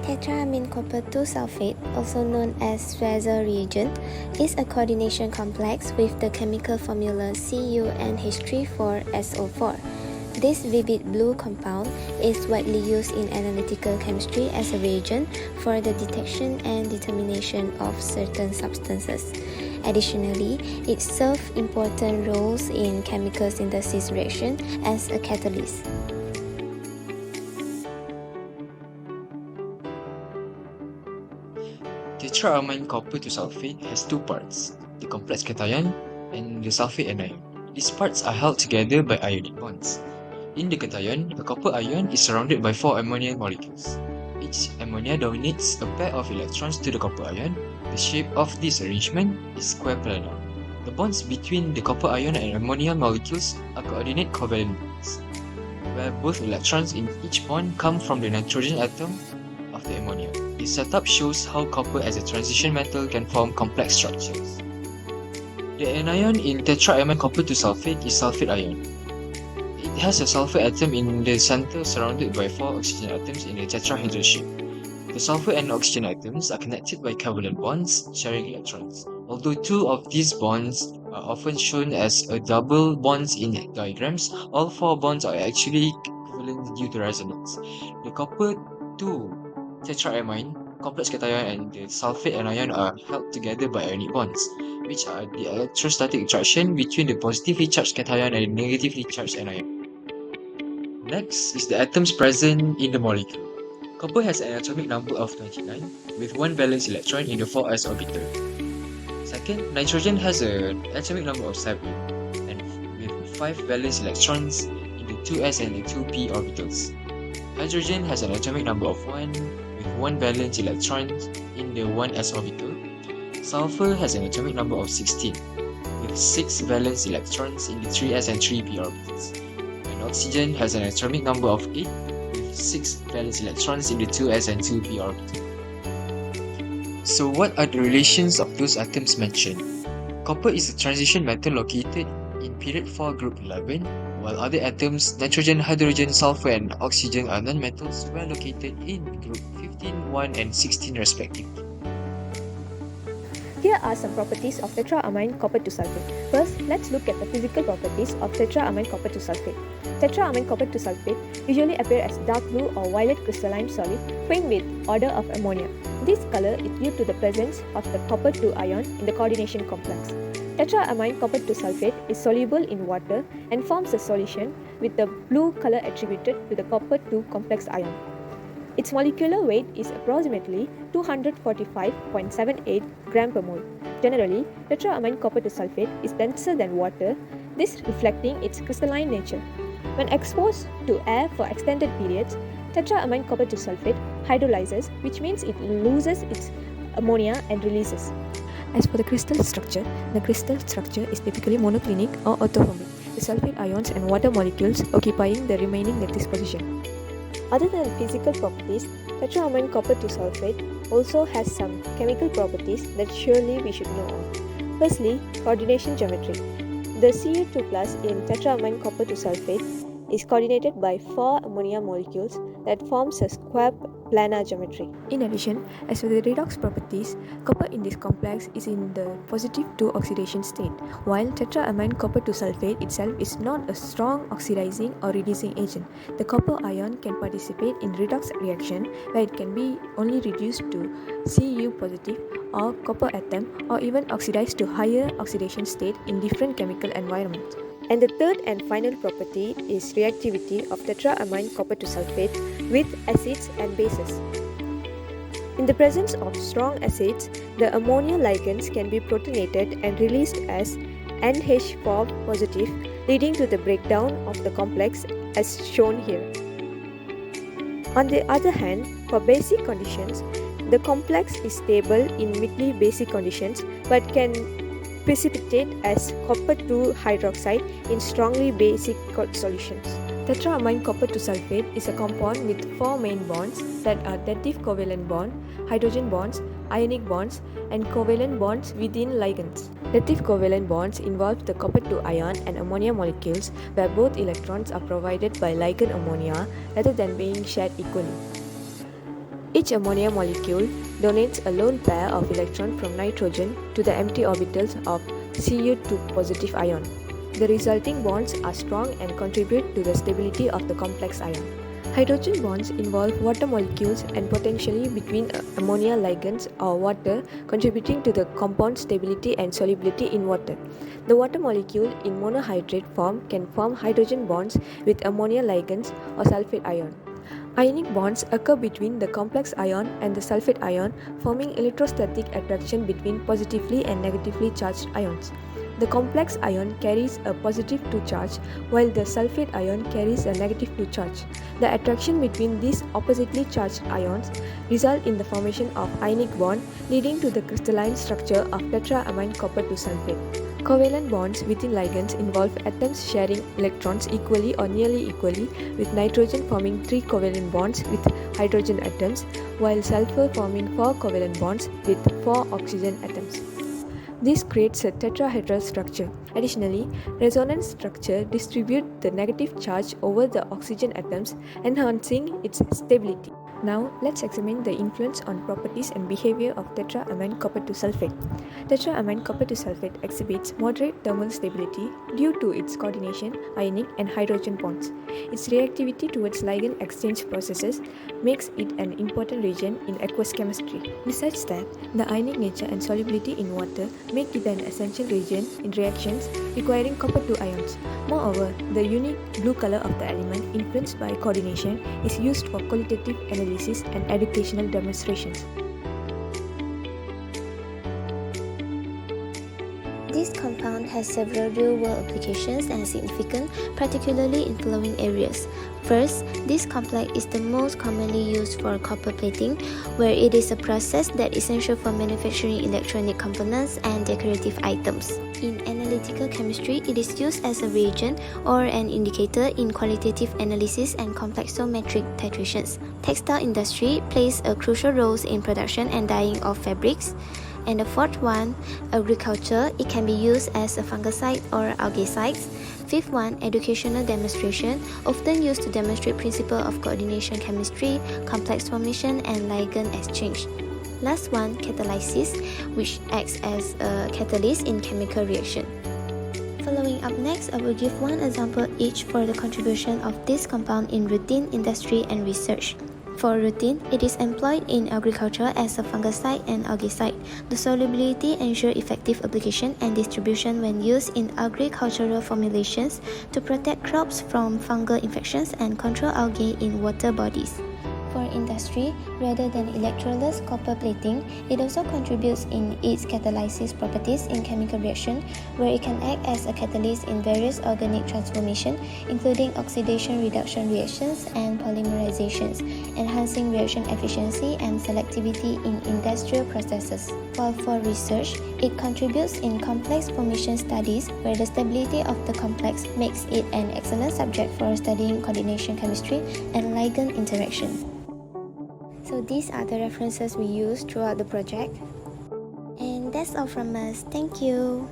Tetraaminecopper 2 sulfate, also known as Schweitzer reagent, is a coordination complex with the chemical formula CuNH3,4SO4. This vivid blue compound is widely used in analytical chemistry as a reagent for the detection and determination of certain substances. Additionally, it serves important roles in chemical synthesis reaction as a catalyst. Tetraaminecopper 2 sulfate has two parts, the complex cation and the sulfate anion. These parts are held together by ionic bonds. In the cation, a copper ion is surrounded by 4 ammonia molecules. Each ammonia donates a pair of electrons to the copper ion. The shape of this arrangement is square planar. The bonds between the copper ion and ammonia molecules are coordinate covalent bonds, where both electrons in each bond come from the nitrogen atom of the ammonia. This setup shows how copper as a transition metal can form complex structures. The anion in Tetraaminecopper 2 sulfate is sulfate ion. It has a sulfur atom in the center surrounded by 4 oxygen atoms in a tetrahedral shape. The sulfur and oxygen atoms are connected by covalent bonds sharing electrons. Although 2 of these bonds are often shown as a double bonds in diagrams, all 4 bonds are actually equivalent due to resonance. The copper 2 tetraamine, complex cation, and the sulfate anion are held together by ionic bonds, which are the electrostatic attraction between the positively charged cation and the negatively charged anion. Next is the atoms present in the molecule. Copper has an atomic number of 29, with 1 valence electron in the 4s orbital. Second, nitrogen has an atomic number of 7, and with 5 valence electrons in the 2s and the 2p orbitals. Hydrogen has an atomic number of 1, with 1 valence electron in the 1s orbital. Sulfur has an atomic number of 16, with 6 valence electrons in the 3s and 3p orbitals. And oxygen has an atomic number of 8, with 6 valence electrons in the 2s and 2p orbitals. So what are the relations of those atoms mentioned? Copper is a transition metal located in period 4 group 11, while other atoms, nitrogen, hydrogen, sulfur, and oxygen are nonmetals were located in group 15, 1, and 16 respectively. Here are some properties of tetraaminecopper 2 sulfate. First, let's look at the physical properties of tetraaminecopper 2 sulfate. Tetraaminecopper 2 sulfate usually appear as dark blue or violet crystalline solid framed with odor of ammonia. This color is due to the presence of the copper 2 ion in the coordination complex. Tetraaminecopper 2 sulfate is soluble in water and forms a solution with the blue color attributed to the copper 2 complex ion. Its molecular weight is approximately 245.78 gram per mole. Generally, tetraaminecopper 2 sulfate is denser than water, this reflecting its crystalline nature. When exposed to air for extended periods, tetraaminecopper 2 sulfate hydrolyzes, which means it loses its ammonia and releases. As for the crystal structure is typically monoclinic or orthorhombic, the sulfate ions and water molecules occupying the remaining lattice position. Other than physical properties, tetraaminecopper 2 sulfate also has some chemical properties that surely we should know of. Firstly, coordination geometry. The Cu2 plus in tetraaminecopper 2 sulfate is coordinated by 4 ammonia molecules that forms a square planar geometry. In addition, as for the redox properties, copper in this complex is in the positive 2 oxidation state, while tetraaminecopper 2 sulfate itself is not a strong oxidizing or reducing agent. The copper ion can participate in redox reaction where it can be only reduced to Cu positive or copper atom or even oxidized to higher oxidation state in different chemical environments. And the third and final property is reactivity of tetraaminecopper 2 sulfate with acids and bases. In the presence of strong acids, the ammonia ligands can be protonated and released as NH4 positive, leading to the breakdown of the complex as shown here. On the other hand, for basic conditions, the complex is stable in midly basic conditions but can precipitate as copper 2 hydroxide in strongly basic solutions. Tetraaminecopper 2 sulfate is a compound with 4 main bonds that are dative covalent bond, hydrogen bonds, ionic bonds, and covalent bonds within ligands. Dative covalent bonds involve the copper 2 ion and ammonia molecules where both electrons are provided by ligand ammonia rather than being shared equally. Each ammonia molecule donates a lone pair of electrons from nitrogen to the empty orbitals of Cu2 positive ion. The resulting bonds are strong and contribute to the stability of the complex ion. Hydrogen bonds involve water molecules and potentially between ammonia ligands or water, contributing to the compound stability and solubility in water. The water molecule in monohydrate form can form hydrogen bonds with ammonia ligands or sulfate ion. Ionic bonds occur between the complex ion and the sulfate ion, forming electrostatic attraction between positively and negatively charged ions. The complex ion carries a positive 2 charge, while the sulfate ion carries a negative 2 charge. The attraction between these oppositely charged ions result in the formation of ionic bond, leading to the crystalline structure of tetraamine copper 2 sulfate. Covalent bonds within ligands involve atoms sharing electrons equally or nearly equally, with nitrogen forming 3 covalent bonds with hydrogen atoms, while sulfur forming 4 covalent bonds with 4 oxygen atoms. This creates a tetrahedral structure. Additionally, resonance structure distributes the negative charge over the oxygen atoms, enhancing its stability. Now, let's examine the influence on properties and behavior of tetraamine copper 2 sulfate. Tetraamine copper 2 sulfate exhibits moderate thermal stability due to its coordination, ionic, and hydrogen bonds. Its reactivity towards ligand exchange processes makes it an important reagent in aqueous chemistry. Besides that, the ionic nature and solubility in water make it an essential reagent in reactions requiring copper 2 ions. Moreover, the unique blue color of the element influenced by coordination is used for qualitative analysis and educational demonstrations. This compound has several real-world applications and significant, particularly in following areas. First, this complex is the most commonly used for copper plating, where it is a process that is essential for manufacturing electronic components and decorative items. In analytical chemistry, it is used as a reagent or an indicator in qualitative analysis and complexometric titrations. Textile industry plays a crucial role in production and dyeing of fabrics. And the fourth one, agriculture, it can be used as a fungicide or algicide. Fifth one, educational demonstration, often used to demonstrate principle of coordination chemistry, complex formation, and ligand exchange. Last one, catalysis, which acts as a catalyst in chemical reaction. Following up next, I will give one example each for the contribution of this compound in routine industry and research. For routine, it is employed in agriculture as a fungicide and algicide. The solubility ensures effective application and distribution when used in agricultural formulations to protect crops from fungal infections and control algae in water bodies. For industry, rather than electroless copper plating, it also contributes in its catalysis properties in chemical reaction, where it can act as a catalyst in various organic transformations, including oxidation reduction reactions and polymerizations, enhancing reaction efficiency and selectivity in industrial processes. While for research, it contributes in complex formation studies, where the stability of the complex makes it an excellent subject for studying coordination chemistry and ligand interaction. So these are the references we used throughout the project. And that's all from us. Thank you.